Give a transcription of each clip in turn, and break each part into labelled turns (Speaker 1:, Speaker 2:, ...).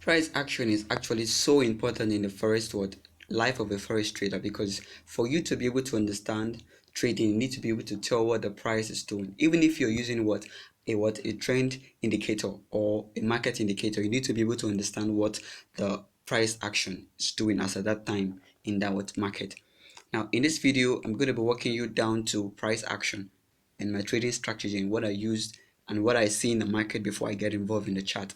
Speaker 1: Price action is actually so important in the forex life of a forex trader, because for you to be able to understand trading, you need to be able to tell what the price is doing. Even if you're using a trend indicator or a market indicator, you need to be able to understand what the price action is doing as at that time in that market. Now in this video, I'm going to be walking you down to price action and my trading strategy and what I used and what I see in the market before I get involved in the chart.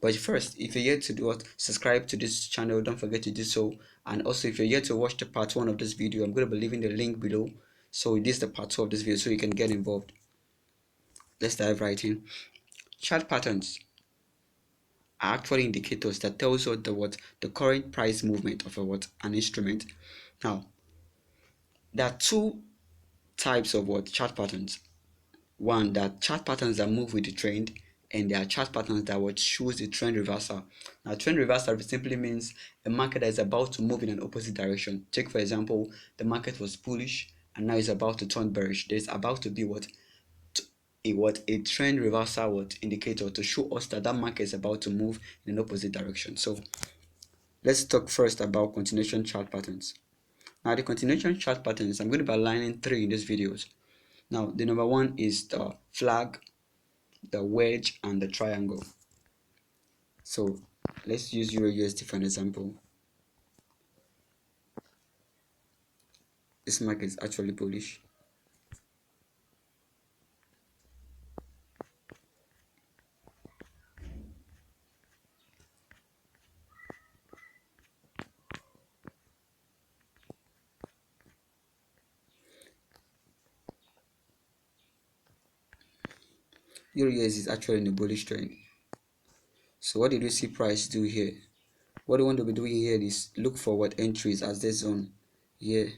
Speaker 1: But first, if you're yet to subscribe to this channel, don't forget to do so. And also, if you're yet to watch the part 1 of this video, I'm going to be leaving the link below. So this is the part 2 of this video, so you can get involved. Let's dive right in. Chart patterns are actually indicators that tells us the current price movement of an instrument. Now, there are two types of chart patterns. One, that chart patterns that move with the trend, and there are chart patterns that would choose the trend reversal. Now trend reversal simply means a market that is about to move in an opposite direction. Take for example, the market was bullish and now it's about to turn bearish. There's about to be a trend reversal indicator to show us that that market is about to move in an opposite direction. So let's talk first about continuation chart patterns. Now the continuation chart patterns, I'm going to be aligning 3 in these videos. Now the number 1 is the flag, the wedge, and the triangle. So let's use Euro USD for an example. This market is actually bullish. Euro USD is actually in a bullish trend. So what did we see price do here? What we want to be doing here is look for entries as this zone here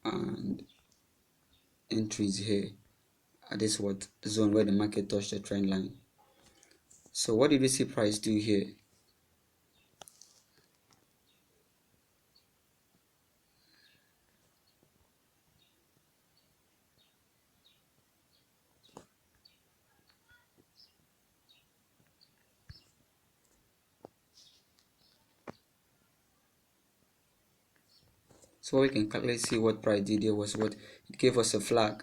Speaker 1: and entries here at this zone where the market touched the trend line. So what did we see price do here? So what we can clearly see what price did here was it gave us a flag.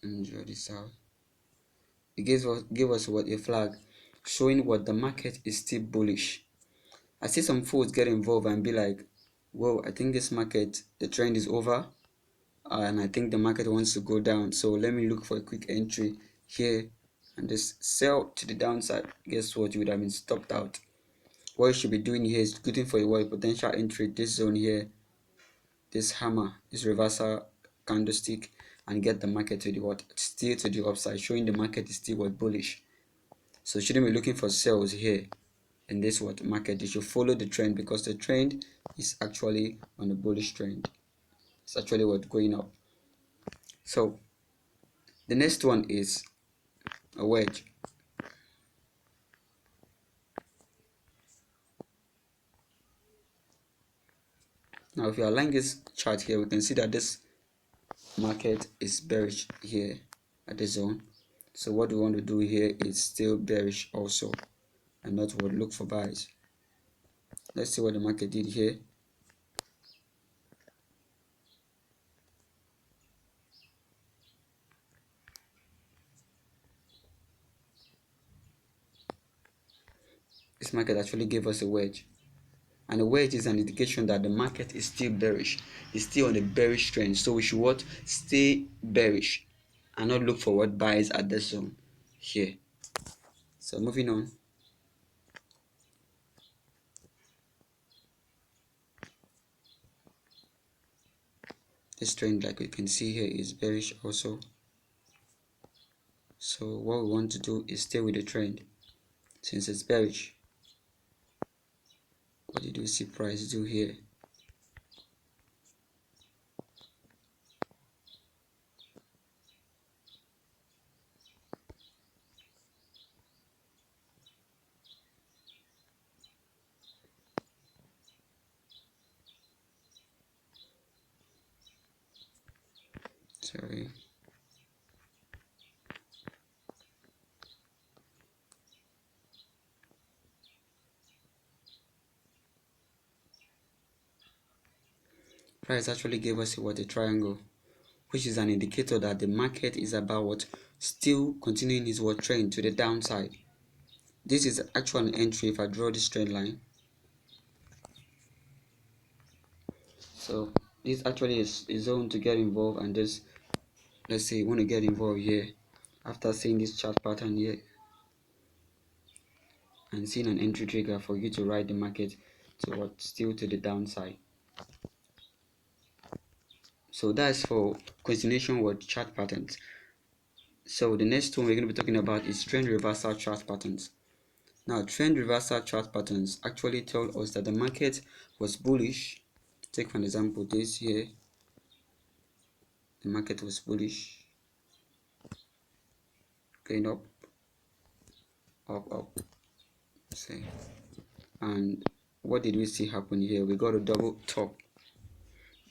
Speaker 1: And draw this out. It gave us a flag showing the market is still bullish. I see some folks get involved and be like, whoa, I think this market, the trend is over, and I think the market wants to go down, so let me look for a quick entry here and just sell to the downside. Guess what? You would have been stopped out. What you should be doing here is looking for a potential entry, this zone here, this hammer, this reversal candlestick, and get the market to the still to the upside, showing the market is still bullish. So you shouldn't be looking for sales here in this market. You should follow the trend, because the trend is actually on a bullish trend. It's actually going up. So the next one is a wedge. Now if you align this chart here, we can see that this market is bearish here at the zone. So what we want to do here is still bearish also, and not look for buys. Let's see what the market did here. This market actually gave us a wedge, and a wedge is an indication that the market is still bearish. It's still on a bearish trend, so we should stay bearish and not look for buys at this zone here. So moving on. This trend, like we can see here, is bearish also. So what we want to do is stay with the trend since it's bearish. What did we see price do here? Sorry. price actually gave us what, a triangle, which is an indicator that the market is about what, still continuing its what, trend to the downside. This is actually an entry if I draw this straight line. So this actually is a zone to get involved, and just let's say you want to get involved here after seeing this chart pattern here and seeing an entry trigger for you to ride the market to what, still to the downside. So that's for continuation with chart patterns. So the next one we're going to be talking about is trend reversal chart patterns. Now, trend reversal chart patterns actually tell us that the market was bullish. Take for example this here, the market was bullish, going up, up, say, and what did we see happen here? We got a double top.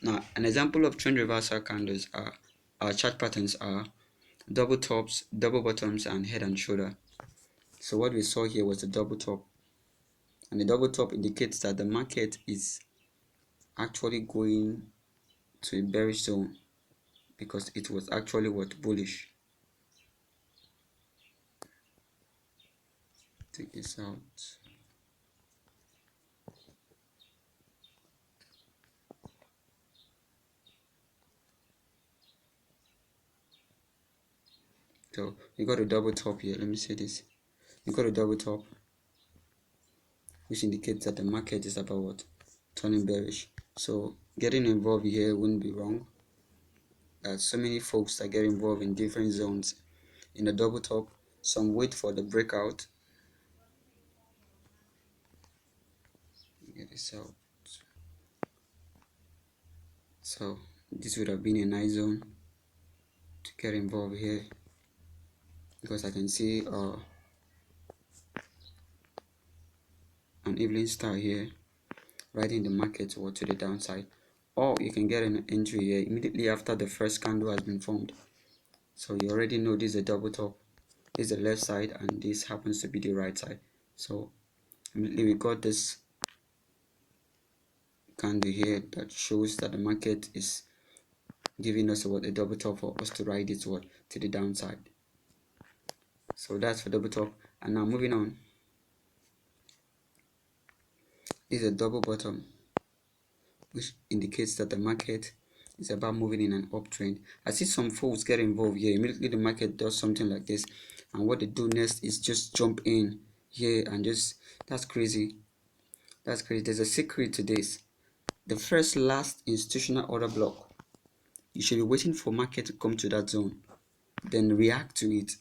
Speaker 1: Now, an example of trend reversal candles are chart patterns are double tops, double bottoms, and head and shoulder. So what we saw here was a double top, and the double top indicates that the market is actually going to a bearish zone because it was actually what, bullish. Take this out. So you got a double top here. Let me say this. You got a double top, which indicates that the market is about what, turning bearish. So getting involved here wouldn't be wrong. So many folks that get involved in different zones in the double top. Some wait for the breakout. Get this out. So this would have been a nice zone to get involved here, because I can see an evening star here riding the market to the downside, or you can get an entry here immediately after the first candle has been formed. So you already know this is a double top, this is the left side, and this happens to be the right side. So immediately we got this candle here that shows that the market is giving us what, a double top for us to ride it what, to the downside. So that's for double top. And now moving on, this is a double bottom, which indicates that the market is about moving in an uptrend. I see some folks get involved here. Immediately the market does something like this, and what they do next is just jump in here and just, that's crazy. That's crazy. There's a secret to this. The first last institutional order block, you should be waiting for market to come to that zone, then react to it.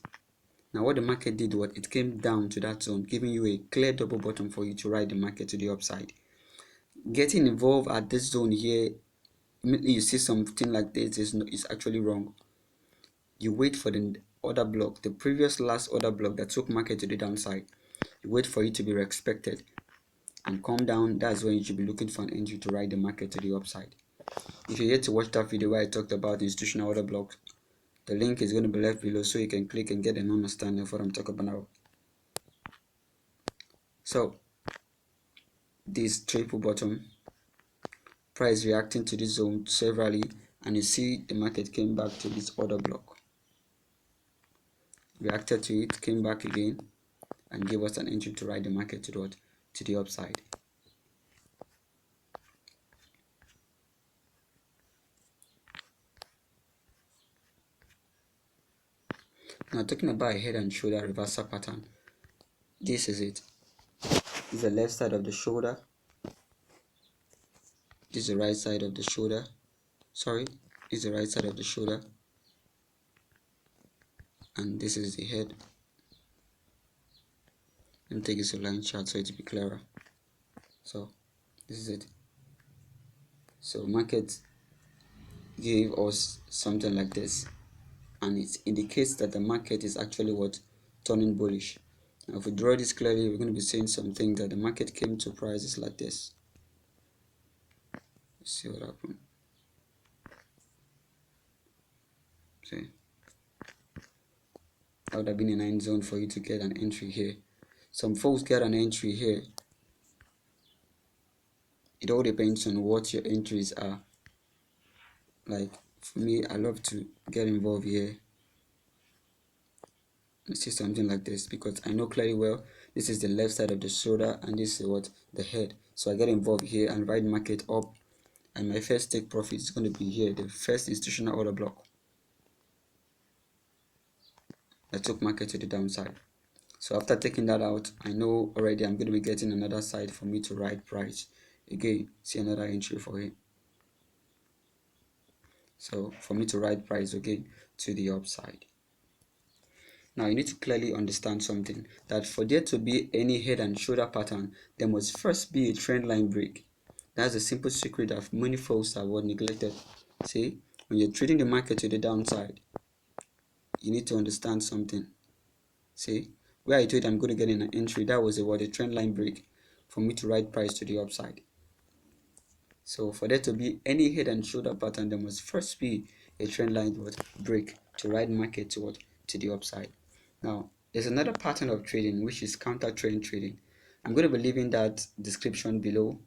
Speaker 1: Now what the market did was it came down to that zone, giving you a clear double bottom for you to ride the market to the upside. Getting involved at this zone here, immediately you see something like this is actually wrong. You wait for the order block, the previous last order block that took market to the downside. You wait for it to be respected and come down. That's when you should be looking for an entry to ride the market to the upside. If you're yet to watch that video where I talked about the institutional order blocks, the link is going to be left below so you can click and get an understanding of what I'm talking about now. So this triple bottom, price reacting to this zone severally, and you see the market came back to this order block, reacted to it, came back again, and gave us an entry to ride the market to the upside. Now talking about a head and shoulder reversal pattern, this is it. This is the left side of the shoulder, this is the right side of the shoulder, sorry, this is the right side of the shoulder, and this is the head. Let me take this to line chart so it will be clearer. So this is it. So market gave us something like this, and it indicates that the market is actually what, turning bullish. Now if we draw this clearly, we're going to be saying something that the market came to prices like this. Let's see what happened. See, that would have been a nice zone for you to get an entry here. Some folks get an entry here. It all depends on what your entries are. Like for me, I love to get involved here and see something like this because I know clearly well this is the left side of the shoulder and this is what the head. So I get involved here and ride market up, and my first take profit is going to be here, the first institutional order block. I took market to the downside. So after taking that out, I know already I'm going to be getting another side for me to ride price. Again, see another entry for it. So for me to ride price again to the upside. Now you need to clearly understand something, that for there to be any head and shoulder pattern, there must first be a trend line break. That's a simple secret that many folks have neglected. See, when you're trading the market to the downside, you need to understand something. See, where I told I'm going to get in an entry, that was a trend line break for me to ride price to the upside. So for there to be any head and shoulder pattern, there must first be a trend line break to ride market to to the upside. Now there's another pattern of trading which is counter trend trading. I'm going to be leaving that description below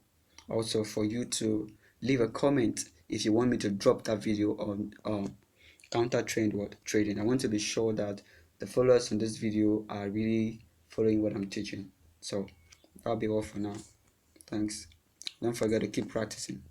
Speaker 1: also for you to leave a comment if you want me to drop that video on counter trend trading. I want to be sure that the followers on this video are really following what I'm teaching. So that'll be all for now. Thanks. Don't forget to keep practicing.